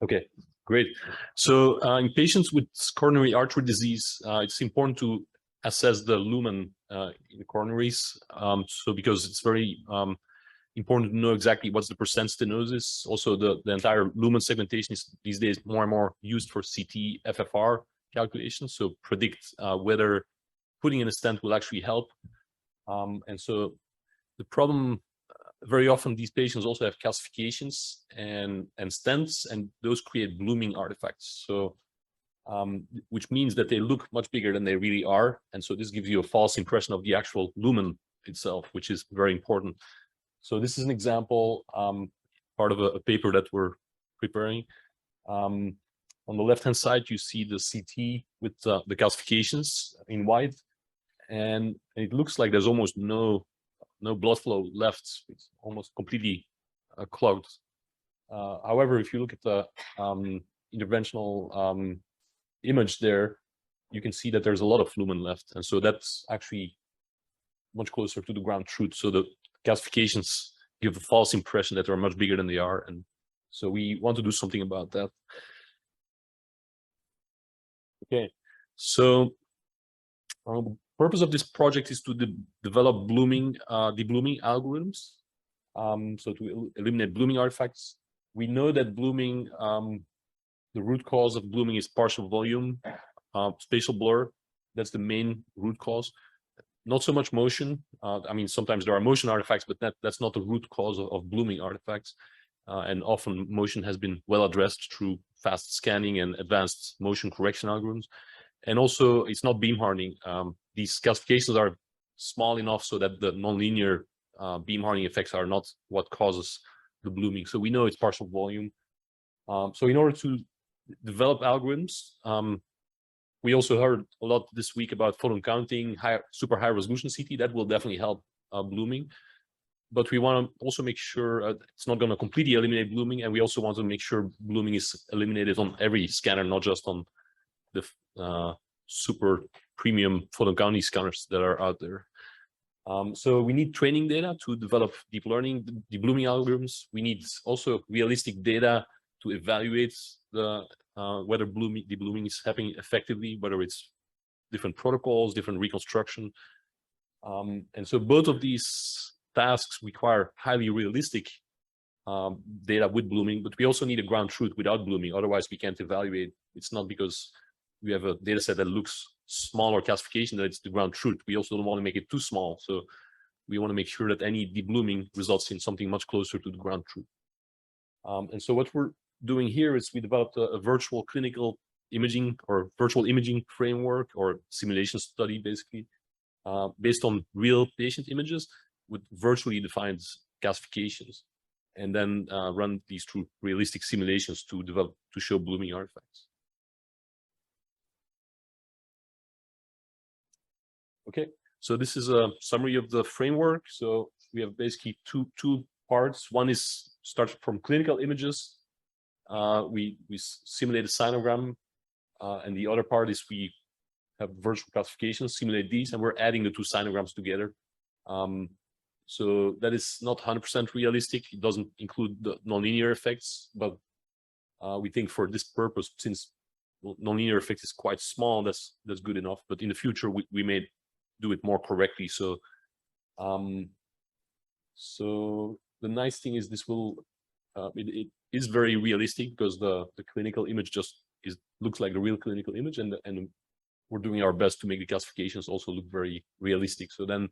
Okay, great. So in patients with coronary artery disease, it's important to assess the lumen in the coronaries. So because it's very important to know exactly what's the percent stenosis. Also, the entire lumen segmentation is these days more and more used for CT FFR calculations. So predict whether putting in a stent will actually help. And so the problem, very often these patients also have calcifications and stents, and those create blooming artifacts. So which means that they look much bigger than they really are. And so this gives you a false impression of the actual lumen itself, which is very important. So this is an example, part of a paper that we're preparing. On the left-hand side, you see the CT with the calcifications in white, and it looks like there's almost no blood flow left. It's almost completely clogged. However, if you look at the interventional image there, you can see that there's a lot of lumen left, and so that's actually much closer to the ground truth. So the calcifications give a false impression that they're much bigger than they are, and so we want to do something about that. Okay, so the purpose of this project is to develop deblooming algorithms, so to eliminate blooming artifacts. We know that blooming, the root cause of blooming is partial volume, spatial blur. That's the main root cause. Not so much motion. I mean, sometimes there are motion artifacts, but that's not the root cause of blooming artifacts. And often motion has been well addressed through fast scanning and advanced motion correction algorithms. And also, it's not beam hardening. These calcifications are small enough so that the nonlinear beam hardening effects are not what causes the blooming. So we know it's partial volume. So in order to develop algorithms, we also heard a lot this week about photon counting, super high resolution CT. That will definitely help blooming. But we want to also make sure it's not going to completely eliminate blooming. And we also want to make sure blooming is eliminated on every scanner, not just on the super premium photon counting scanners that are out there. So we need training data to develop deep learning, deblooming algorithms. We need also realistic data to evaluate the whether deblooming is happening effectively, whether it's different protocols, different reconstruction. And so both of these tasks require highly realistic data with blooming, but we also need a ground truth without blooming. Otherwise, we can't evaluate. It's not because we have a data set that looks smaller calcification that it's the ground truth. We also don't want to make it too small. So we want to make sure that any deblooming results in something much closer to the ground truth. And so what we're doing here is we developed a virtual clinical imaging or virtual imaging framework or simulation study, basically, based on real patient images with virtually defined calcifications, and then run these through realistic simulations to show blooming artifacts. Okay, so this is a summary of the framework. So we have basically two parts. One is starts from clinical images. We simulate a sinogram, and the other part is we have virtual calcifications, simulate these, and we're adding the two sinograms together. So that is not 100% realistic. It doesn't include the nonlinear effects, but we think for this purpose, since nonlinear effect is quite small, that's good enough. But in the future, we may do it more correctly. So, so the nice thing is this will it is very realistic because the clinical image just looks like the real clinical image, and we're doing our best to make the calcifications also look very realistic. So then,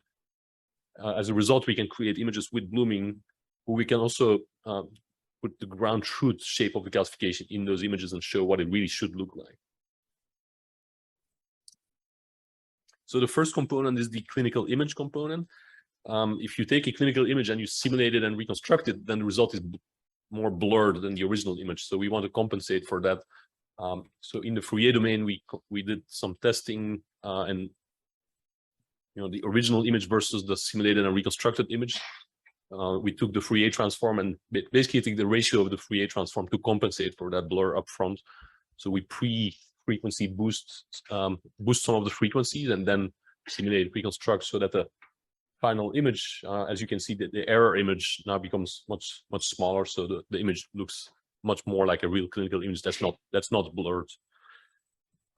as a result, we can create images with blooming, but we can also put the ground truth shape of the calcification in those images and show what it really should look like. So the first component is the clinical image component. If you take a clinical image and you simulate it and reconstruct it, then the result is more blurred than the original image. So we want to compensate for that. So in the Fourier domain, we did some testing and the original image versus the simulated and reconstructed image. We took the Fourier transform and basically take the ratio of the Fourier transform to compensate for that blur up front. So we pre-frequency boost some of the frequencies and then simulate, reconstruct so that the final image, as you can see, that the error image now becomes much smaller, so the image looks much more like a real clinical image that's not blurred.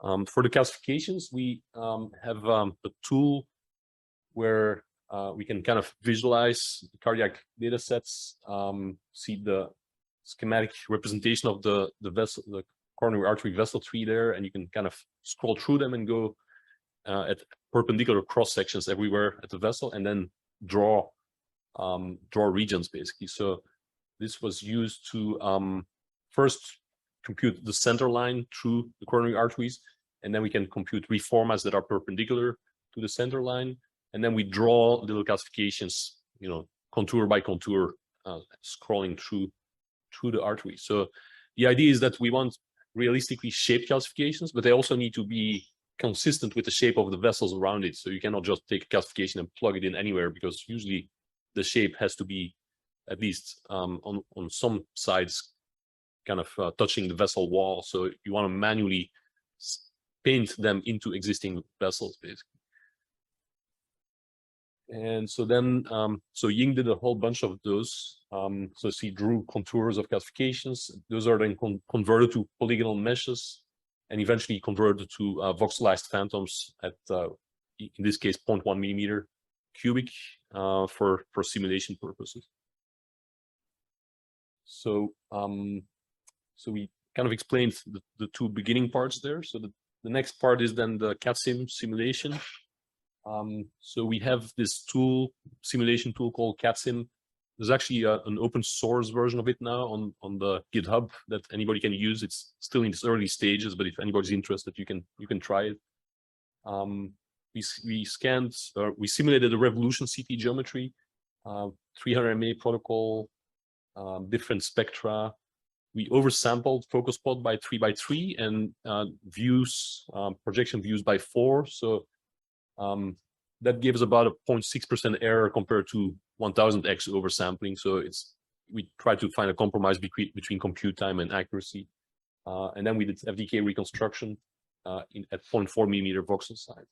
For the calcifications, we have a tool where we can kind of visualize the cardiac data sets, see the schematic representation of the vessel, the coronary artery vessel tree there, and you can kind of scroll through them and go at perpendicular cross sections everywhere at the vessel, and then draw regions basically. So this was used to first compute the center line through the coronary arteries, and then we can compute reformats that are perpendicular to the center line, and then we draw little calcifications, contour by contour, scrolling through the artery. So the idea is that we want realistically shaped calcifications, but they also need to be consistent with the shape of the vessels around it. So you cannot just take a calcification and plug it in anywhere, because usually the shape has to be at least on some sides kind of touching the vessel wall. So you want to manually paint them into existing vessels, basically. And so then, so Ying did a whole bunch of those. So he drew contours of calcifications. Those are then converted to polygonal meshes, and eventually converted to voxelized phantoms at, in this case, 0.1 millimeter cubic for simulation purposes. So, so we kind of explained the two beginning parts there. So the next part is then the CATSIM simulation. So we have this simulation tool called CATSIM. There's actually an open source version of it now on the GitHub that anybody can use. It's still in its early stages, but if anybody's interested, you can try it. We simulated the revolution CT geometry, 300 MA protocol, different spectra. We oversampled focus plot by 3x3 and projection views by 4. So that gives about a 0.6% error compared to 1000x oversampling. So we try to find a compromise between compute time and accuracy. And then we did FDK reconstruction at 0.4 millimeter voxel size.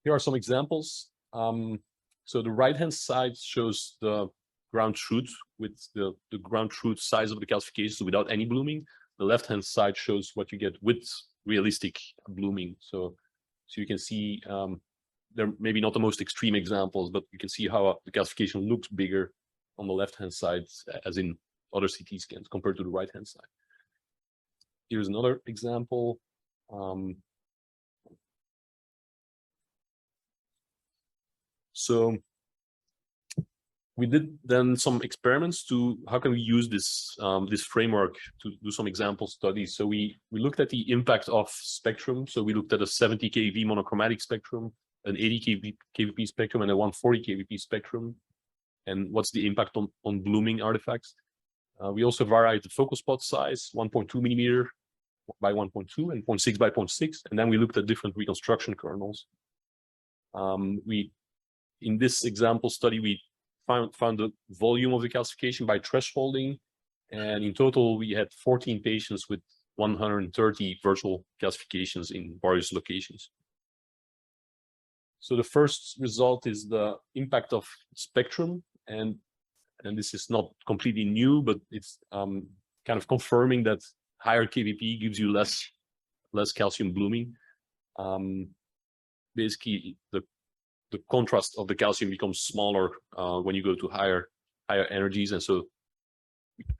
Here are some examples. So the right-hand side shows the ground truth with the ground truth size of the calcifications without any blooming. The left-hand side shows what you get with realistic blooming. So you can see they're maybe not the most extreme examples, but you can see how the calcification looks bigger on the left-hand side as in other CT scans compared to the right-hand side. Here's another example. So we did then some experiments to how can we use this this framework to do some example studies. So we looked at the impact of spectrum. So we looked at a 70 keV monochromatic spectrum, an 80 kVp spectrum, and a 140 kVp spectrum, and what's the impact on blooming artifacts. We also varied the focal spot size, 1.2 millimeter by 1.2 and 0.6 by 0.6, and then we looked at different reconstruction kernels. In this example study, we found the volume of the calcification by thresholding, and in total we had 14 patients with 130 virtual calcifications in various locations. So the first result is the impact of spectrum, and this is not completely new, but it's kind of confirming that higher kVp gives you less calcium blooming. Basically, the contrast of the calcium becomes smaller when you go to higher energies, and so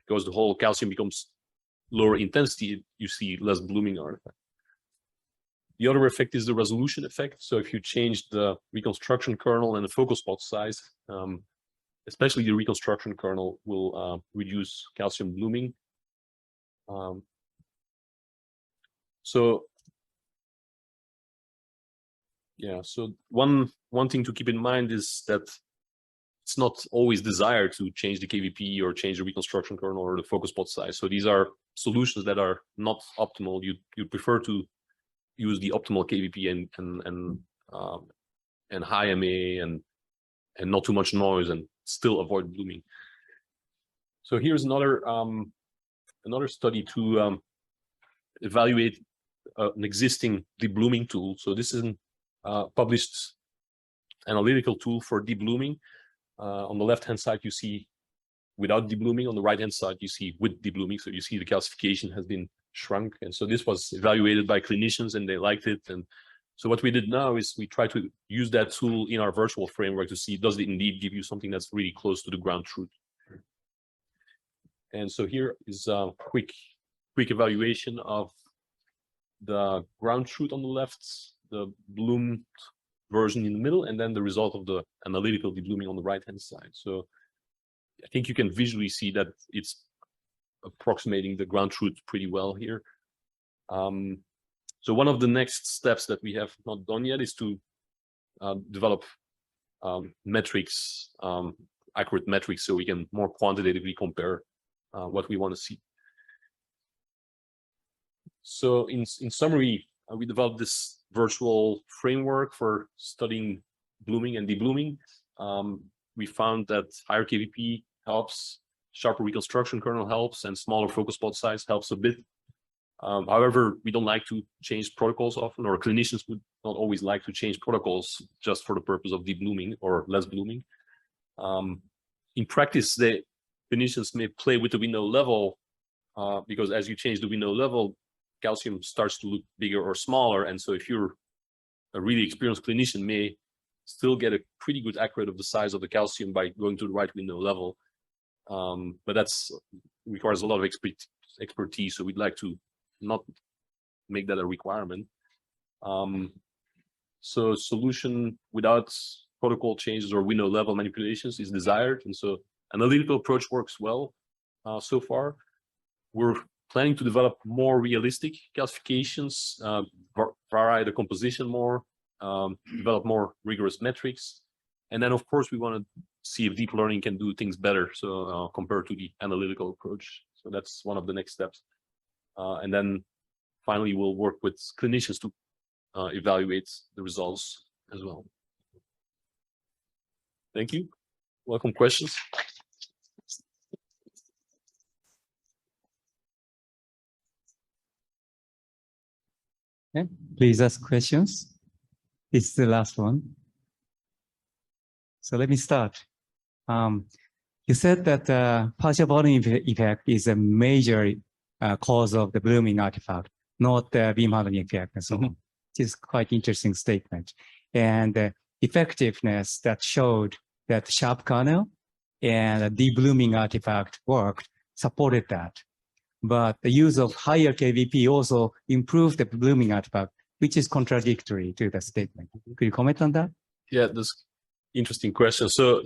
because the whole calcium becomes lower intensity, you see less blooming artifact. The other effect is the resolution effect. So if you change the reconstruction kernel and the focal spot size, especially the reconstruction kernel will reduce calcium blooming. So one thing to keep in mind is that it's not always desired to change the KVP or change the reconstruction kernel or the focus spot size. So these are solutions that are not optimal. You prefer to use the optimal KVP and high MA and not too much noise and still avoid blooming. So here's another study to evaluate an existing deblooming tool. So this is published analytical tool for deblooming. On the left-hand side, you see without deblooming. On the right-hand side, you see with deblooming. So you see the calcification has been shrunk. And so this was evaluated by clinicians and they liked it. And so what we did now is we try to use that tool in our virtual framework to see, does it indeed give you something that's really close to the ground truth? And so here is a quick evaluation of the ground truth on the left, the bloomed version in the middle, and then the result of the analytical deblooming on the right-hand side. So I think you can visually see that it's approximating the ground truth pretty well here. So one of the next steps that we have not done yet is to develop metrics, accurate metrics, so we can more quantitatively compare what we want to see. So in summary, we developed this virtual framework for studying blooming and deblooming. We found that higher KVP helps, sharper reconstruction kernel helps, and smaller focus plot size helps a bit. However, we don't like to change protocols often, or clinicians would not always like to change protocols just for the purpose of deblooming or less blooming. In practice, the clinicians may play with the window level because as you change the window level, calcium starts to look bigger or smaller. And so if you're a really experienced clinician, may still get a pretty good accurate of the size of the calcium by going to the right window level. But that's requires a lot of expertise. So we'd like to not make that a requirement. So solution without protocol changes or window level manipulations is desired. And so analytical approach works well so far. We're planning to develop more realistic calcifications, vary the composition more, develop more rigorous metrics. And then, of course, we want to see if deep learning can do things better, so compared to the analytical approach. So that's one of the next steps. And then finally, we'll work with clinicians to evaluate the results as well. Thank you. Welcome questions. Okay, please ask questions. This is the last one. So let me start. You said that partial volume effect is a major cause of the blooming artifact, not the beam hardening effect and so on. Which is quite interesting statement. And the effectiveness that showed that sharp kernel and the deblooming artifact worked supported that. But the use of higher KVP also improved the blooming artifact, which is contradictory to the statement. Could you comment on that? Yeah, that's interesting question. So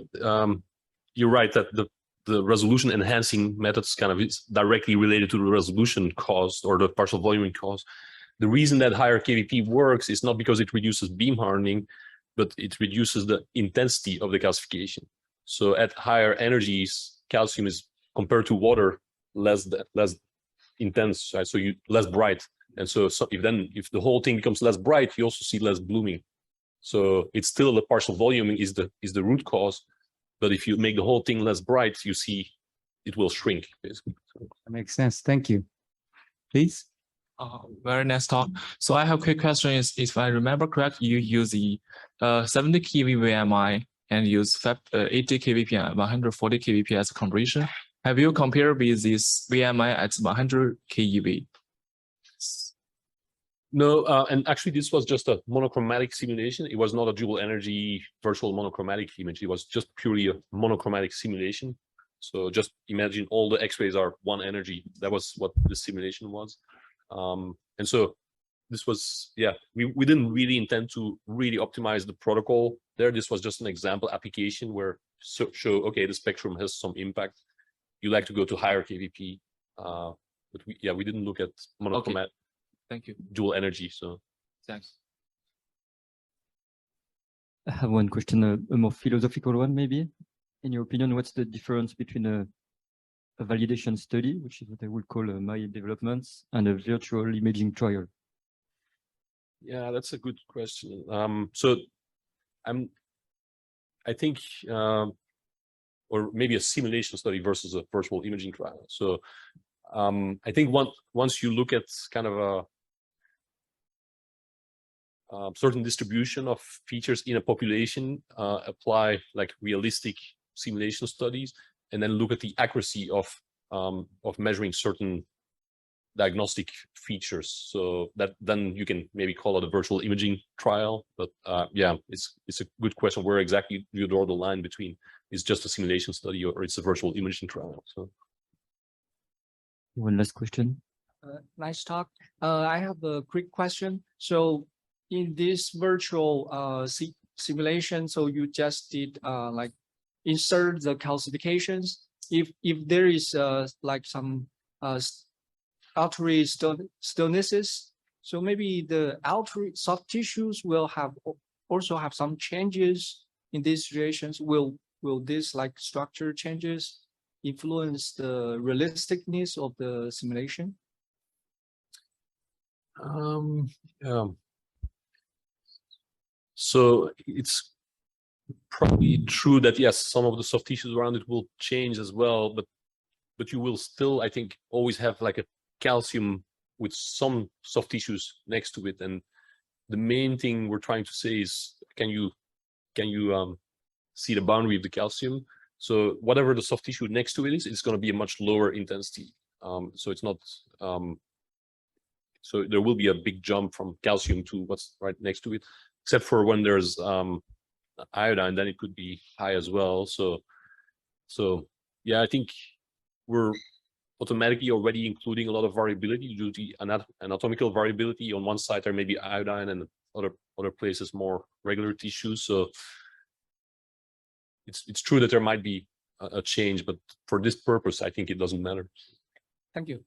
you're right that the resolution enhancing methods kind of is directly related to the resolution cost or the partial volume cost. The reason that higher KVP works is not because it reduces beam hardening, but it reduces the intensity of the calcification. So at higher energies, calcium is compared to water less intense, right? So you less bright. And so if the whole thing becomes less bright, you also see less blooming. So it's still the partial volume is the root cause, but if you make the whole thing less bright, you see it will shrink basically. So. That makes sense. Thank you. Please. Very nice talk. So I have a quick question is, if I remember correctly, you use the 70 kV VMI and use 80 kVp and 140 kVp as a conversion. Have you compared with this VMI at 100 keV? No, and actually this was just a monochromatic simulation. It was not a dual energy virtual monochromatic image. It was just purely a monochromatic simulation. So just imagine all the X-rays are one energy. That was what the simulation was. And so this was, yeah, we didn't really intend to really optimize the protocol there. This was just an example application where show, okay, the spectrum has some impact. You like to go to higher KVP, but we didn't look at monochromatic. Okay. Thank you. Dual energy, so. Thanks. I have one question, a more philosophical one maybe. In your opinion, what's the difference between a validation study, which is what I would call my developments, and a virtual imaging trial? Yeah, that's a good question. So I think, or maybe a simulation study versus a virtual imaging trial. So I think once you look at kind of certain distribution of features in a population, apply like realistic simulation studies, and then look at the accuracy of measuring certain diagnostic features. So that then you can maybe call it a virtual imaging trial. But yeah, it's a good question. Where exactly do you draw the line between it's just a simulation study or it's a virtual imaging trial? So One last question. Nice talk. I have a quick question. So in this virtual simulation, so you just did like insert the calcifications. If there is like some artery stenosis, so maybe the artery soft tissues will also have some changes in these situations. Will this like structure changes influence the realisticness of the simulation? Yeah. So it's probably true that yes, some of the soft tissues around it will change as well, but you will still, I think, always have like a calcium with some soft tissues next to it. And the main thing we're trying to say is, can you see the boundary of the calcium? So whatever the soft tissue next to it is, it's going to be a much lower intensity. So it's not. So there will be a big jump from calcium to what's right next to it, except for when there's iodine, then it could be high as well. So yeah, I think we're automatically already including a lot of variability due to anatomical variability. On one side there may be iodine, and other places more regular tissues. So it's true that there might be a change, but for this purpose, I think it doesn't matter. Thank you.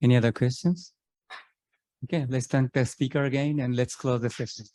Any other questions? Okay, let's thank the speaker again and let's close the session.